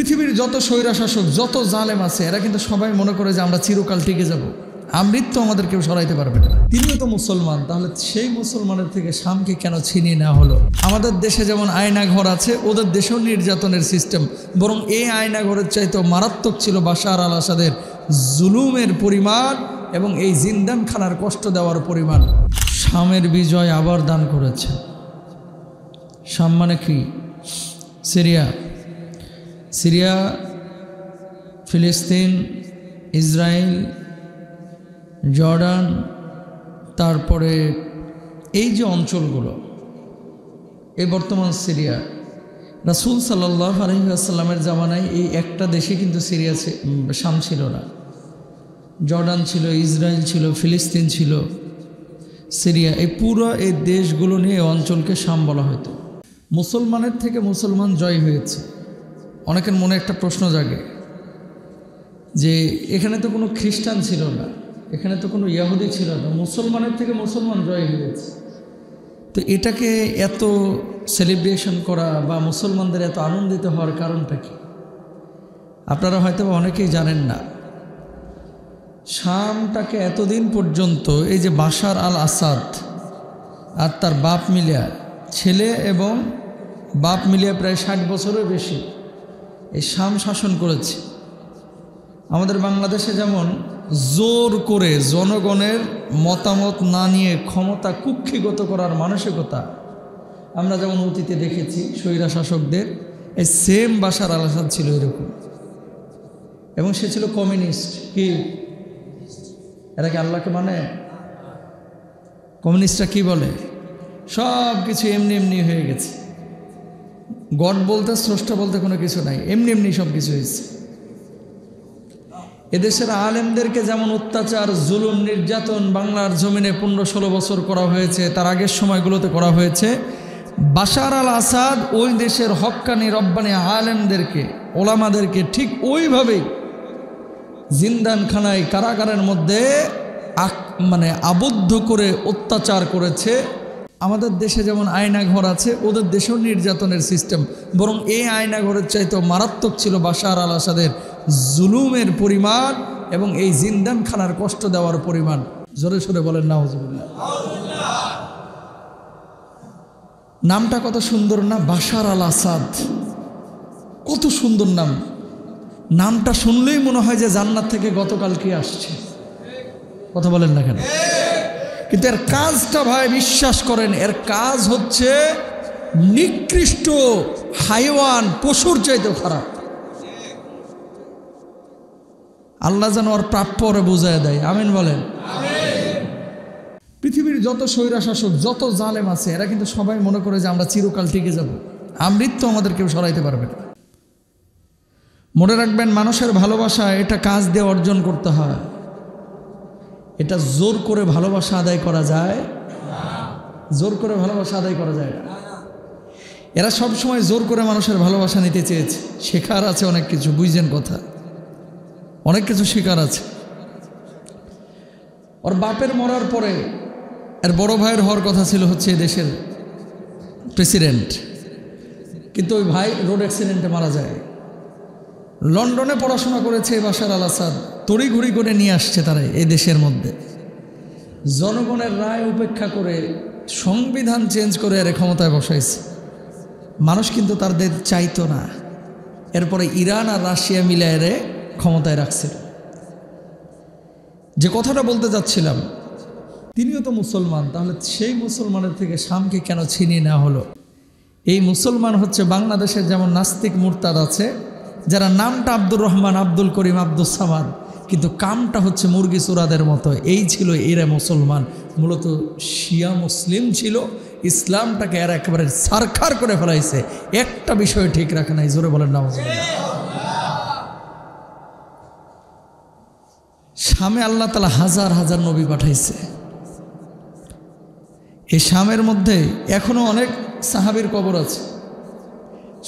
পৃথিবীর যত স্বৈরশাসক যত জালেম আছে এরা কিন্তু সবাই মনে করে যে আমরা চিরকাল টিকে যাব, আমৃত্যু আমাদের কেউ সরাইতে পারবে না। তিনিও তো মুসলমান, তাহলে সেই মুসলমানের থেকে শামকে কেন ছিনিয়ে নেওয়া হলো? আমাদের দেশে যেমন আয়নাঘর আছে, ওদের দেশেও নির্যাতনের সিস্টেম, বরং এই আয়নাঘরের চাইতেও মারাত্মক ছিল বাশার আল আসাদের জুলুমের পরিমাণ এবং এই জিন্দানখানার কষ্ট দেওয়ার পরিমাণ। শামের বিজয় আবার দান করেছে। শাম মানে কি? সিরিয়া, ফিলিস্তিন, ইসরায়েল, জর্ডান, তারপরে এই যে অঞ্চলগুলো, এই বর্তমান সিরিয়া, রাসূল সাল্লাল্লাহু আলাইহি ওয়াসাল্লামের জামানায় এই একটা দেশে কিন্তু শাম ছিল না। জর্ডান ছিল, ইসরায়েল ছিল, ফিলিস্তিন ছিল, সিরিয়া, এই পুরো এই দেশগুলো নিয়ে অঞ্চলকে শাম বলা হতো। মুসলমানের থেকে মুসলমান জয় হয়েছে। অনেকের মনে একটা প্রশ্ন জাগে যে এখানে তো কোনো খ্রিস্টান ছিল না, এখানে তো কোনো ইহুদি ছিল না, মুসলমানের থেকে মুসলমান জয় হয়েছে, তো এটাকে এত সেলিব্রেশন করা বা মুসলমানদের এত আনন্দিত হওয়ার কারণটা কি? আপনারা হয়তো অনেকেই জানেন না। শামটাকে এতদিন পর্যন্ত এই যে বাশার আল আসাদ আর তার বাপ মিলিয়া, ছেলে এবং বাপ মিলিয়া প্রায় 60 বছরের বেশি এই শাম শাসন করেছে। আমাদের বাংলাদেশে যেমন জোর করে জনগণের মতামত না নিয়ে ক্ষমতা কুক্ষিগত করার মানসিকতা আমরা যেমন অতীতে দেখেছি স্বৈরা শাসকদের, এই সেম বাশার আল আসাদ ছিল এরকম, এবং সে ছিল কমিউনিস্ট। কি এরা কি আল্লাহকে মানে? কমিউনিস্টরা কি বলে? সব কিছু এমনি এমনি হয়ে গেছে, গড বলতে স্রষ্টা বলতে কোনো কিছু নাই, এমনি এমনি সব কিছু হয়েছে। এদেশের আলেমদেরকে যেমন অত্যাচার, জুলুম, নির্যাতন বাংলার জমিনে 15-16 বছর করা হয়েছে, তার আগের সময়গুলোতে করা হয়েছে, বাশার আল আসাদ ওই দেশের হক্কানি রব্বানি আলেমদেরকে, ওলামাদেরকে ঠিক ওইভাবেই জিন্দানখানায়, কারাগারের মধ্যে আবদ্ধ করে অত্যাচার করেছে। আমাদের দেশে যেমন আয়নাঘর আছে, ওদের দেশেও নির্যাতনের সিস্টেম, বরং এই আয়নাঘরের চাইতেও মারাত্মক ছিল বাশার আল আসাদের জুলুমের পরিমাণ এবং এই জিন্দানখানার কষ্ট দেওয়ার পরিমাণ। জোরে সোরে বলেন নাউজুবিল্লাহ। নামটা কত সুন্দর না, বাশার আল আসাদ, কত সুন্দর নাম। নামটা শুনলেই মনে হয় যে জান্নাত থেকে গতকাল কি আসছে। কথা বলেন না কেন? কিন্তু এর কাজটা ভাই বিশ্বাস করেন, এর কাজ হচ্ছে নিকৃষ্ট হাইওয়ান, পশুর চাইতেও খারাপ। আল্লাহ যেন ওর প্রাপ্য ওরে বুঝায় দেয়। আমিন বলেন। পৃথিবীর যত স্বৈরশাসক যত জালেম আছে এরা কিন্তু সবাই মনে করে যে আমরা চিরকাল টিকে যাব, আমৃত্যু আমাদের কেউ সরাইতে পারবে না। মনে রাখবেন, মানুষের ভালোবাসা এটা কাজ দিয়ে অর্জন করতে হয়, এটা জোর করে ভালোবাসা আদায় করা যায়, জোর করে ভালোবাসা আদায় করা যায় না। এরা সব সময় জোর করে মানুষের ভালোবাসা নিতে চেয়েছে। শেখার আছে অনেক কিছু, বুঝছেন কথা, অনেক কিছু শেখার আছে। ওর বাপের মরার পরে এর বড় ভাইয়ের হওয়ার কথা ছিল হচ্ছে দেশের প্রেসিডেন্ট, কিন্তু ওই ভাই রোড অ্যাক্সিডেন্টে মারা যায়। লন্ডনে পড়াশোনা করেছে বাশার আল আসাদ, তড়িঘড়ি করে নিয়ে আসছে তারা এই দেশের মধ্যে। জনগণের রায় উপেক্ষা করে সংবিধান চেঞ্জ করে এর ক্ষমতায় বসাইছে। মানুষ কিন্তু তাদের চাইতো না। এরপরে ইরান আর রাশিয়া মিলে এর ক্ষমতায় রাখছিল। যে কথাটা বলতে যাচ্ছিলাম, তিনিও তো মুসলমান, তাহলে সেই মুসলমানের থেকে শামকে কেন ছিনিয়ে নেওয়া হলো? এই মুসলমান হচ্ছে বাংলাদেশের যেমন নাস্তিক মুরতাদ আছে, যারা নামটা আব্দুর রহমান, আব্দুল করিম, আব্দুস সামাদ, কিন্তু কামটা হচ্ছে মুরগি চোরাদের মতো। এই ছিল এরা মুসলমান, মূলত শিয়া মুসলিম ছিল। ইসলামটাকে এরা একেবারে সারখার করে ফেলাইছে, একটা বিষয় ঠিক রাখে নাই। জোরে বলেন নাউজুবিল্লাহ। শামে আল্লাহ তাআলা হাজার হাজার নবী পাঠাইছে। এই শামের মধ্যে এখনো অনেক সাহাবীর কবর আছে।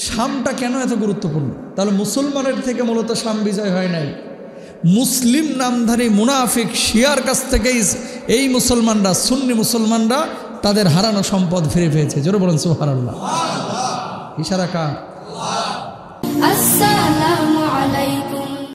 শামটা কেন এত গুরুত্বপূর্ণ? তাহলে মুসলমানের থেকে মূলত শাম বিজয় হয় নাই, মুসলিম নামধারী মুনাফিক শিয়ার কাছ থেকেই এই মুসলমানরা, সুন্নি মুসলমানরা তাদের হারানো সম্পদ ফিরে পেয়েছে। জোরে বলেন সুবহানাল্লাহ। ইশারা কার?